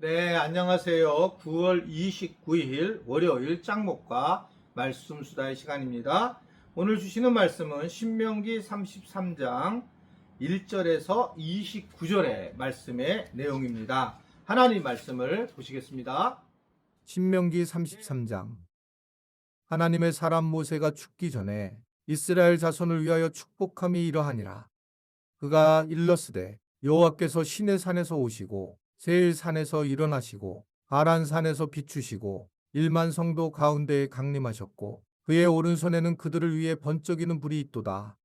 네, 안녕하세요. 9월 29일 월요일 짱목과 말씀 수다의 시간입니다. 오늘 주시는 말씀은 신명기 33장 1절에서 29절의 말씀의 내용입니다. 하나님 말씀을 보시겠습니다. 신명기 33장. 하나님의 사람 모세가 죽기 전에 이스라엘 자손을 위하여 축복함이 이러하니라. 그가 일렀으되 여호와께서 시내 산에서 오시고 세일 산에서 일어나시고 바란 산에서 비추시고 1만 성도 가운데에 강림하셨고 그의 오른손에는 그들을 위해 번쩍이는 불이 있도다.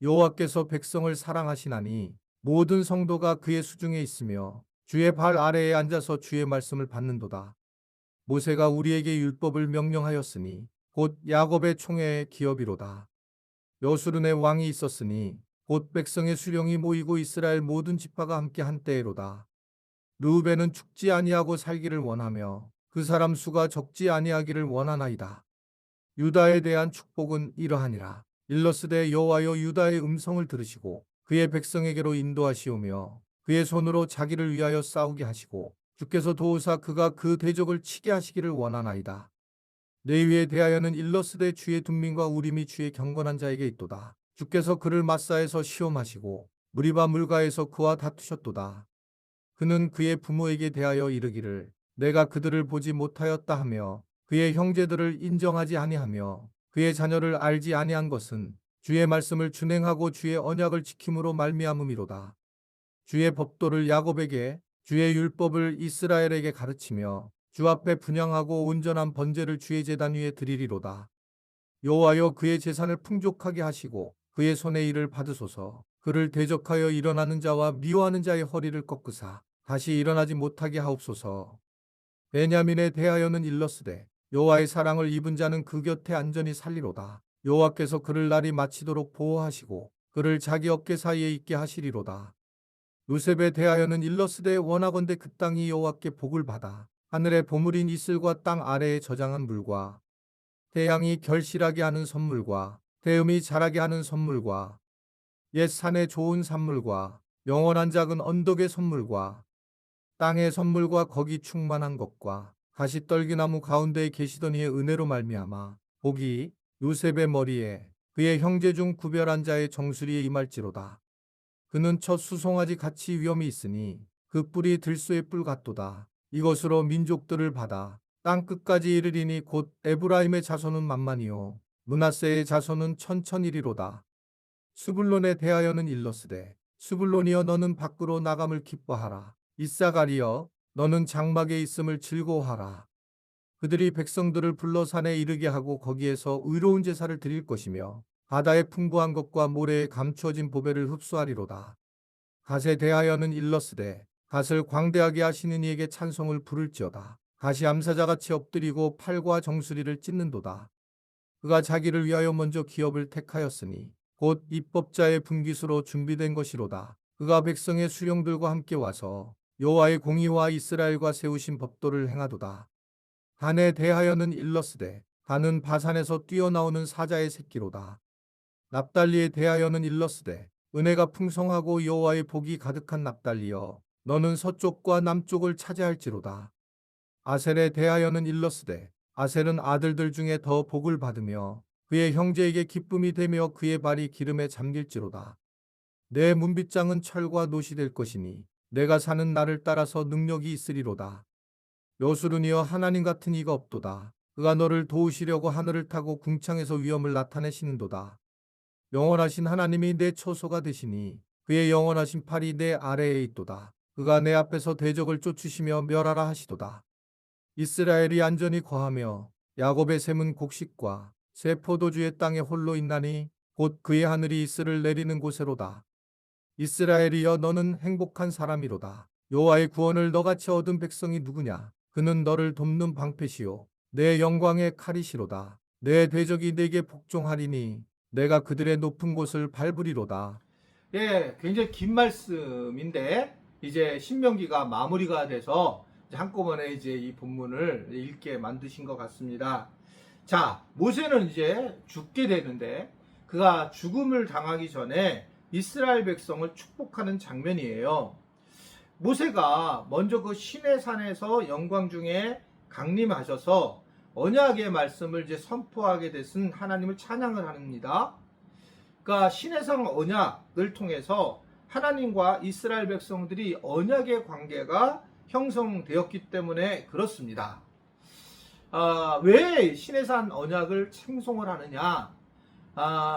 여호와께서 백성을 사랑하시나니 모든 성도가 그의 수중에 있으며 주의 발 아래에 앉아서 주의 말씀을 받는도다. 모세가 우리에게 율법을 명령하였으니 곧 야곱의 총회의 기업이로다. 여수른의 왕이 있었으니 곧 백성의 수령이 모이고 이스라엘 모든 지파가 함께 한때에로다. 르우벤은 죽지 아니하고 살기를 원하며 그 사람 수가 적지 아니하기를 원하나이다. 유다에 대한 축복은 이러하니라. 일러스되 여호와여 유다의 음성을 들으시고 그의 백성에게로 인도하시오며 그의 손으로 자기를 위하여 싸우게 하시고 주께서 도우사 그가 그 대적을 치게 하시기를 원하나이다. 레위에 대하여는 일러스되 주의 둔민과 우림이 주의 경건한 자에게 있도다. 주께서 그를 마사에서 시험하시고 무리바 물가에서 그와 다투셨도다. 그는 그의 부모에게 대하여 이르기를 내가 그들을 보지 못하였다 하며 그의 형제들을 인정하지 아니하며 그의 자녀를 알지 아니한 것은 주의 말씀을 준행하고 주의 언약을 지킴으로 말미암음이로다. 주의 법도를 야곱에게 주의 율법을 이스라엘에게 가르치며 주 앞에 분향하고 온전한 번제를 주의 제단 위에 드리리로다. 여호와여 그의 재산을 풍족하게 하시고 그의 손의 일을 받으소서. 그를 대적하여 일어나는 자와 미워하는 자의 허리를 꺾으사 다시 일어나지 못하게 하옵소서. 베냐민에 대하여는 일러스되 여호와의 사랑을 입은 자는 그 곁에 안전히 살리로다. 여호와께서 그를 날이 마치도록 보호하시고 그를 자기 어깨 사이에 있게 하시리로다. 요셉에 대하여는 일러스되 원하건대 그 땅이 여호와께 복을 받아 하늘의 보물인 이슬과 땅 아래에 저장한 물과 태양이 결실하게 하는 선물과 태음이 자라게 하는 선물과 옛 산의 좋은 산물과 영원한 작은 언덕의 선물과 땅의 선물과 거기 충만한 것과 가시떨기나무 가운데에 계시던 이의 은혜로 말미암아 복이 요셉의 머리에 그의 형제 중 구별한 자의 정수리에 임할지로다. 그는 첫 수송아지 같이 위엄이 있으니 그 뿔이 들소의 뿔 같도다. 이것으로 민족들을 받아 땅 끝까지 이르리니 곧 에브라임의 자손은 만만이요 므낫세의 자손은 천천이리로다. 스불론에 대하여는 일러스되 스불론이여 너는 밖으로 나감을 기뻐하라. 이사가리여 너는 장막에 있음을 즐거워하라. 그들이 백성들을 불러 산에 이르게 하고 거기에서 의로운 제사를 드릴 것이며 바다의 풍부한 것과 모래에 감추어진 보배를 흡수하리로다. 갓에 대하여는 일러스되 갓을 광대하게 하시는 이에게 찬송을 부를지어다. 갓이 암사자같이 엎드리고 팔과 정수리를 찢는도다. 그가 자기를 위하여 먼저 기업을 택하였으니 곧 입법자의 분깃으로 준비된 것이로다. 그가 백성의 수령들과 함께 와서 여호와의 공의와 이스라엘과 세우신 법도를 행하도다. 단에 대하여는 일러스되 단은 바산에서 뛰어나오는 사자의 새끼로다. 납달리에 대하여는 일러스되 은혜가 풍성하고 여호와의 복이 가득한 납달리여 너는 서쪽과 남쪽을 차지할지로다. 아셀에 대하여는 일러스되 아셀은 아들들 중에 더 복을 받으며 그의 형제에게 기쁨이 되며 그의 발이 기름에 잠길지로다. 내 문빗장은 철과 노시 될 것이니 내가 사는 날을 따라서 능력이 있으리로다. 여수른이여 하나님 같은 이가 없도다. 그가 너를 도우시려고 하늘을 타고 궁창에서 위엄을 나타내시는도다. 영원하신 하나님이 내 처소가 되시니 그의 영원하신 팔이 내 아래에 있도다. 그가 내 앞에서 대적을 쫓으시며 멸하라 하시도다. 이스라엘이 안전히 거하며 야곱의 샘은 곡식과 새 포도주의 땅에 홀로 있나니 곧 그의 하늘이 이슬을 내리는 곳에로다. 이스라엘이여 너는 행복한 사람이로다. 여호와의 구원을 너같이 얻은 백성이 누구냐? 그는 너를 돕는 방패시요 내 영광의 칼이시로다. 내 대적이 내게 복종하리니 내가 그들의 높은 곳을 밟으리로다. 예, 굉장히 긴 말씀인데 이제 신명기가 마무리가 돼서 이제 한꺼번에 이제 이 본문을 읽게 만드신 것 같습니다. 자, 모세는 이제 죽게 되는데 그가 죽음을 당하기 전에 이스라엘 백성을 축복하는 장면이에요. 모세가 먼저 그 시내산에서 영광 중에 강림하셔서 언약의 말씀을 이제 선포하게 됐은 하나님을 찬양을 합니다. 그러니까 시내산 언약을 통해서 하나님과 이스라엘 백성들이 언약의 관계가 형성되었기 때문에 그렇습니다. 왜 시내산 언약을稱颂을 하느냐?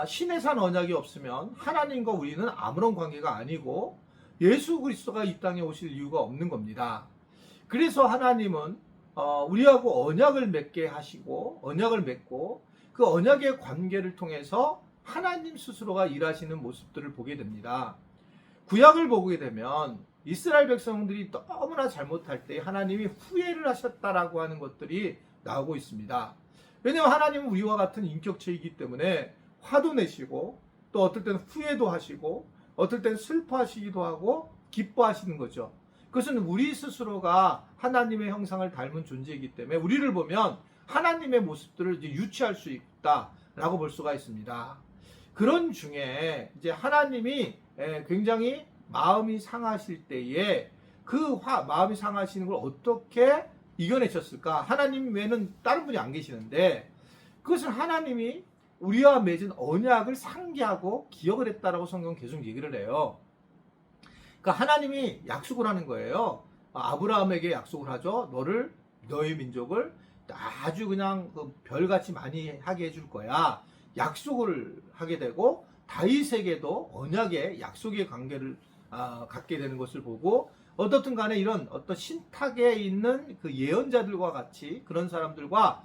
시내산 언약이 없으면 하나님과 우리는 아무런 관계가 아니고 예수 그리스도가 이 땅에 오실 이유가 없는 겁니다. 그래서 하나님은 우리하고 언약을 맺게 하시고 언약을 맺고 그 언약의 관계를 통해서 하나님 스스로가 일하시는 모습들을 보게 됩니다. 구약을 보게 되면 이스라엘 백성들이 너무나 잘못할 때 하나님이 후회를 하셨다라고 하는 것들이 나오고 있습니다. 왜냐하면 하나님은 우리와 같은 인격체이기 때문에 화도 내시고 또 어떨 때는 후회도 하시고 어떨 때는 슬퍼하시기도 하고 기뻐하시는 거죠. 그것은 우리 스스로가 하나님의 형상을 닮은 존재이기 때문에 우리를 보면 하나님의 모습들을 이제 유치할 수 있다라고 볼 수가 있습니다. 그런 중에 이제 하나님이 굉장히 마음이 상하실 때에 그 마음이 상하시는 걸 어떻게 이겨내셨을까? 하나님 외에는 다른 분이 안 계시는데 그것은 하나님이 우리와 맺은 언약을 상기하고 기억을 했다라고 성경은 계속 얘기를 해요. 그러니까 하나님이 약속을 하는 거예요. 아브라함에게 약속을 하죠. 너의 민족을 아주 그냥 별같이 많이 하게 해줄 거야. 약속을 하게 되고 다윗에게도 언약의 약속의 관계를 갖게 되는 것을 보고 어떻든 간에 이런 어떤 신탁에 있는 그 예언자들과 같이 그런 사람들과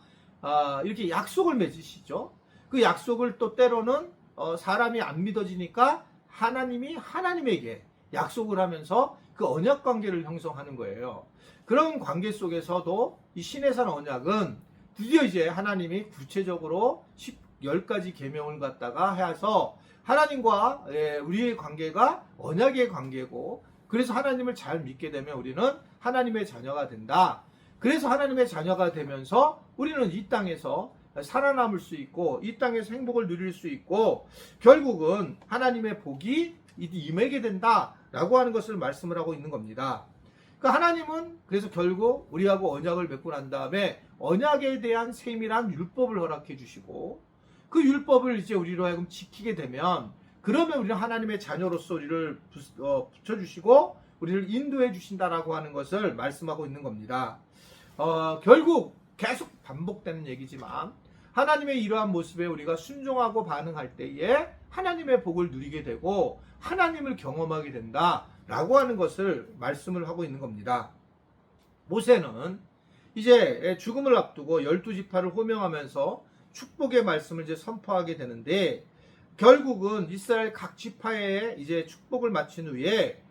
이렇게 약속을 맺으시죠. 그 약속을 또 때로는 사람이 안 믿어지니까 하나님이 하나님에게 약속을 하면서 그 언약 관계를 형성하는 거예요. 그런 관계 속에서도 이 시내산 언약은 드디어 이제 하나님이 구체적으로 10가지 계명을 갖다가 해서 하나님과 우리의 관계가 언약의 관계고 그래서 하나님을 잘 믿게 되면 우리는 하나님의 자녀가 된다. 그래서 하나님의 자녀가 되면서 우리는 이 땅에서 살아남을 수 있고 이 땅에서 행복을 누릴 수 있고 결국은 하나님의 복이 임하게 된다라고 하는 것을 말씀을 하고 있는 겁니다. 그러니까 하나님은 그래서 결국 우리하고 언약을 맺고 난 다음에 언약에 대한 세밀한 율법을 허락해 주시고 그 율법을 이제 우리로 하여금 지키게 되면 그러면 우리는 하나님의 자녀로서 우리를 붙여주시고 우리를 인도해 주신다라고 하는 것을 말씀하고 있는 겁니다. 결국 계속 반복되는 얘기지만 하나님의 이러한 모습에 우리가 순종하고 반응할 때에 하나님의 복을 누리게 되고 하나님을 경험하게 된다라고 하는 것을 말씀을 하고 있는 겁니다. 모세는 이제 죽음을 앞두고 12지파를 호명하면서 축복의 말씀을 이제 선포하게 되는데 결국은 이스라엘 각 지파에 이제 축복을 마친 후에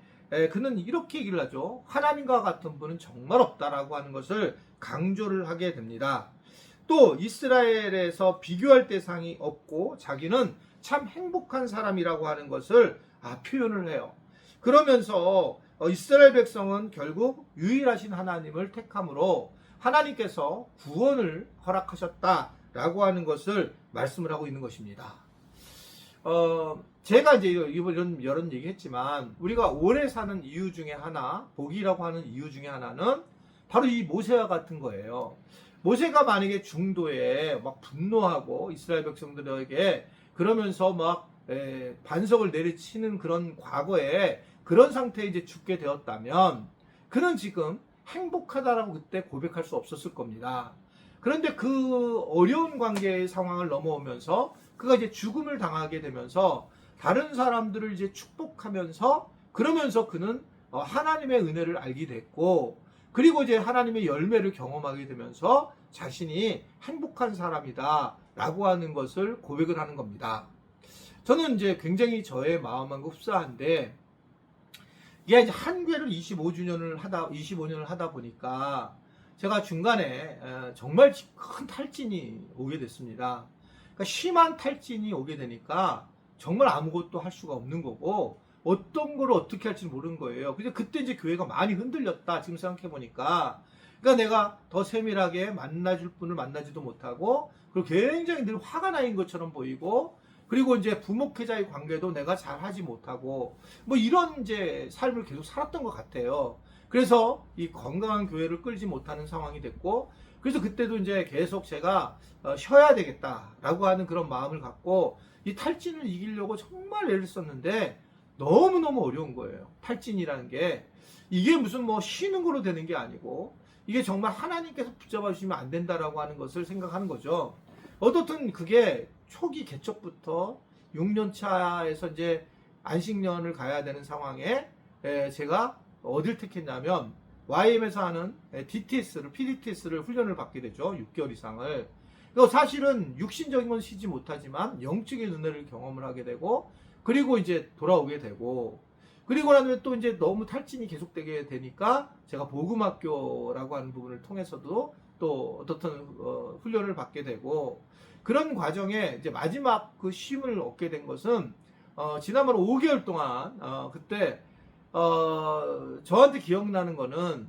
그는 이렇게 얘기를 하죠. 하나님과 같은 분은 정말 없다라고 하는 것을 강조를 하게 됩니다. 또 이스라엘에서 비교할 대상이 없고 자기는 참 행복한 사람이라고 하는 것을 표현을 해요. 그러면서 이스라엘 백성은 결국 유일하신 하나님을 택함으로 하나님께서 구원을 허락하셨다라고 하는 것을 말씀을 하고 있는 것입니다. 제가 이제 이런 여러 얘기 했지만 우리가 오래 사는 이유 중에 하나, 복이라고 하는 이유 중에 하나는 바로 이 모세와 같은 거예요. 모세가 만약에 중도에 막 분노하고 이스라엘 백성들에게 그러면서 막 반석을 내리치는 그런 과거에 그런 상태에 이제 죽게 되었다면 그는 지금 행복하다라고 그때 고백할 수 없었을 겁니다. 그런데 그 어려운 관계의 상황을 넘어오면서 그가 이제 죽음을 당하게 되면서 다른 사람들을 이제 축복하면서 그러면서 그는 하나님의 은혜를 알게 됐고 그리고 이제 하나님의 열매를 경험하게 되면서 자신이 행복한 사람이다 라고 하는 것을 고백을 하는 겁니다. 저는 이제 굉장히 저의 마음과 흡사한데 이게 이제 한괴를 25년을 하다 보니까 제가 중간에 정말 큰 탈진이 오게 됐습니다. 그러니까 심한 탈진이 오게 되니까 정말 아무것도 할 수가 없는 거고 어떤 걸 어떻게 할지 모르는 거예요. 근데 그때 이제 교회가 많이 흔들렸다 지금 생각해 보니까 그러니까 내가 더 세밀하게 만나줄 분을 만나지도 못하고 그리고 굉장히 늘 화가 나인 것처럼 보이고 그리고 이제 부목회자의 관계도 내가 잘 하지 못하고 뭐 이런 이제 삶을 계속 살았던 것 같아요. 그래서 이 건강한 교회를 끌지 못하는 상황이 됐고, 그래서 그때도 이제 계속 제가 쉬어야 되겠다라고 하는 그런 마음을 갖고 이 탈진을 이기려고 정말 애를 썼는데 너무너무 어려운 거예요. 탈진이라는 게 이게 무슨 뭐 쉬는 거로 되는 게 아니고 이게 정말 하나님께서 붙잡아 주시면 안 된다라고 하는 것을 생각하는 거죠. 어떻든 그게 초기 개척부터 6년 차에서 이제 안식년을 가야 되는 상황에 제가 어딜 택했냐면 YM에서 하는 PDTS를 훈련을 받게 되죠. 6개월 이상을. 사실은 육신적인 건 쉬지 못하지만 영적인 은혜를 경험을 하게 되고, 그리고 이제 돌아오게 되고, 그리고 나면 또 이제 너무 탈진이 계속되게 되니까 제가 복음학교라고 하는 부분을 통해서도 또 어떻든 훈련을 받게 되고, 그런 과정에 이제 마지막 그 쉼을 얻게 된 것은 지난번 5개월 동안 그때 저한테 기억나는 거는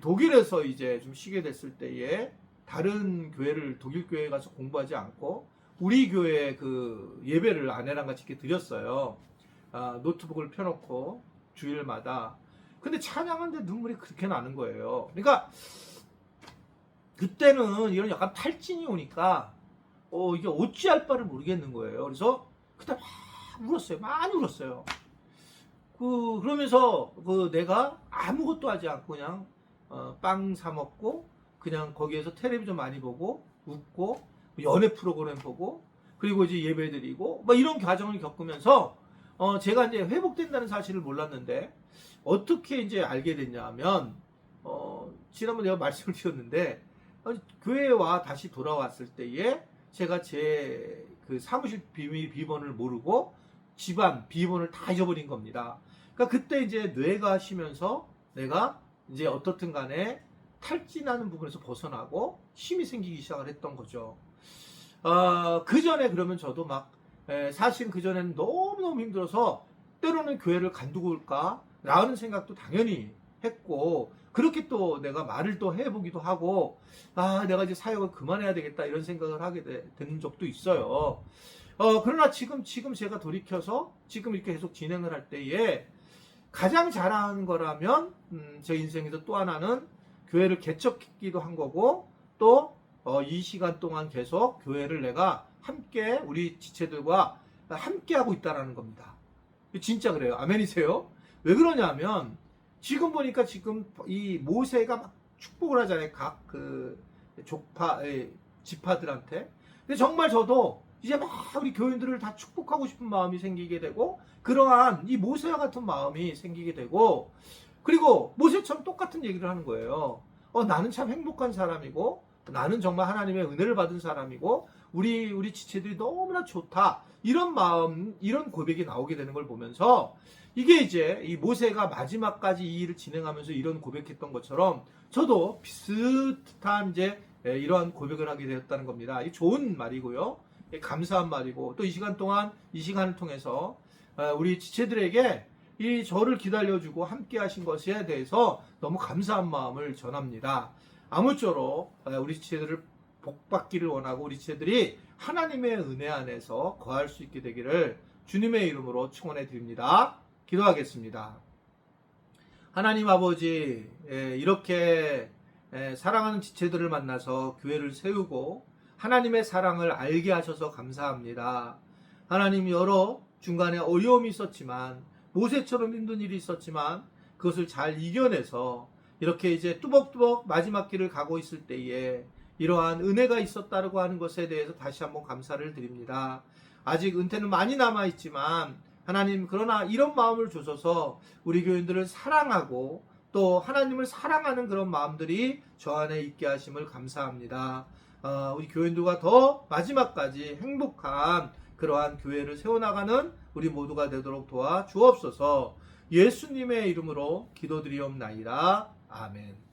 독일에서 이제 좀 쉬게 됐을 때에 다른 교회를 독일 교회에 가서 공부하지 않고 우리 교회 그 예배를 아내랑 같이 이렇게 드렸어요. 노트북을 펴놓고 주일마다. 근데 찬양하는데 눈물이 그렇게 나는 거예요. 그러니까 그때는 이런 약간 탈진이 오니까 이게 어찌할 바를 모르겠는 거예요. 그래서 그때 막 울었어요. 많이 울었어요. 그러면서 내가 아무것도 하지 않고 그냥 빵 사 먹고 그냥 거기에서 텔레비전 많이 보고 웃고 연애 프로그램 보고 그리고 이제 예배 드리고 뭐 이런 과정을 겪으면서 제가 이제 회복된다는 사실을 몰랐는데 어떻게 이제 알게 됐냐면 지난번 내가 말씀을 드렸는데 교회와 다시 돌아왔을 때에 제가 제 그 사무실 비번을 모르고 집안 비번을 다 잊어버린 겁니다. 그러니까 그때 이제 뇌가 쉬면서 내가 이제 어떻든 간에 탈진하는 부분에서 벗어나고 힘이 생기기 시작을 했던 거죠. 그 전에 그러면 저도 막 사실 그 전에는 너무너무 힘들어서 때로는 교회를 간두고 올까 라는 생각도 당연히 했고, 그렇게 또 내가 말을 또 해보기도 하고 내가 이제 사역을 그만해야 되겠다 이런 생각을 하게 된 적도 있어요. 그러나 지금 제가 돌이켜서 지금 이렇게 계속 진행을 할 때에 가장 잘하는 거라면 제 인생에서 또 하나는 교회를 개척했기도 한 거고, 또 이 시간 동안 계속 교회를 내가 함께 우리 지체들과 함께 하고 있다라는 겁니다. 진짜 그래요. 아멘이세요? 왜 그러냐면 지금 보니까 지금 이 모세가 막 축복을 하잖아요. 각 그 지파들한테. 근데 정말 저도 이제 막 우리 교인들을 다 축복하고 싶은 마음이 생기게 되고, 그러한 이 모세와 같은 마음이 생기게 되고, 그리고 모세처럼 똑같은 얘기를 하는 거예요. 나는 참 행복한 사람이고, 나는 정말 하나님의 은혜를 받은 사람이고, 우리 지체들이 너무나 좋다. 이런 마음, 이런 고백이 나오게 되는 걸 보면서, 이게 이제 이 모세가 마지막까지 이 일을 진행하면서 이런 고백했던 것처럼 저도 비슷한 이제 이러한 고백을 하게 되었다는 겁니다. 이 좋은 말이고요. 감사한 말이고, 또 이 시간 동안 이 시간을 통해서 우리 지체들에게 이 저를 기다려주고 함께 하신 것에 대해서 너무 감사한 마음을 전합니다. 아무쪼록 우리 지체들을 복받기를 원하고 우리 지체들이 하나님의 은혜 안에서 거할 수 있게 되기를 주님의 이름으로 축원해 드립니다. 기도하겠습니다. 하나님 아버지, 이렇게 사랑하는 지체들을 만나서 교회를 세우고 하나님의 사랑을 알게 하셔서 감사합니다. 하나님, 여러 중간에 어려움이 있었지만, 모세처럼 힘든 일이 있었지만 그것을 잘 이겨내서 이렇게 이제 뚜벅뚜벅 마지막 길을 가고 있을 때에 이러한 은혜가 있었다고 하는 것에 대해서 다시 한번 감사를 드립니다. 아직 은퇴는 많이 남아있지만 하나님, 그러나 이런 마음을 주셔서 우리 교인들을 사랑하고 또 하나님을 사랑하는 그런 마음들이 저 안에 있게 하심을 감사합니다. 우리 교인들과 더 마지막까지 행복한 그러한 교회를 세워나가는 우리 모두가 되도록 도와 주옵소서. 예수님의 이름으로 기도드리옵나이다. 아멘.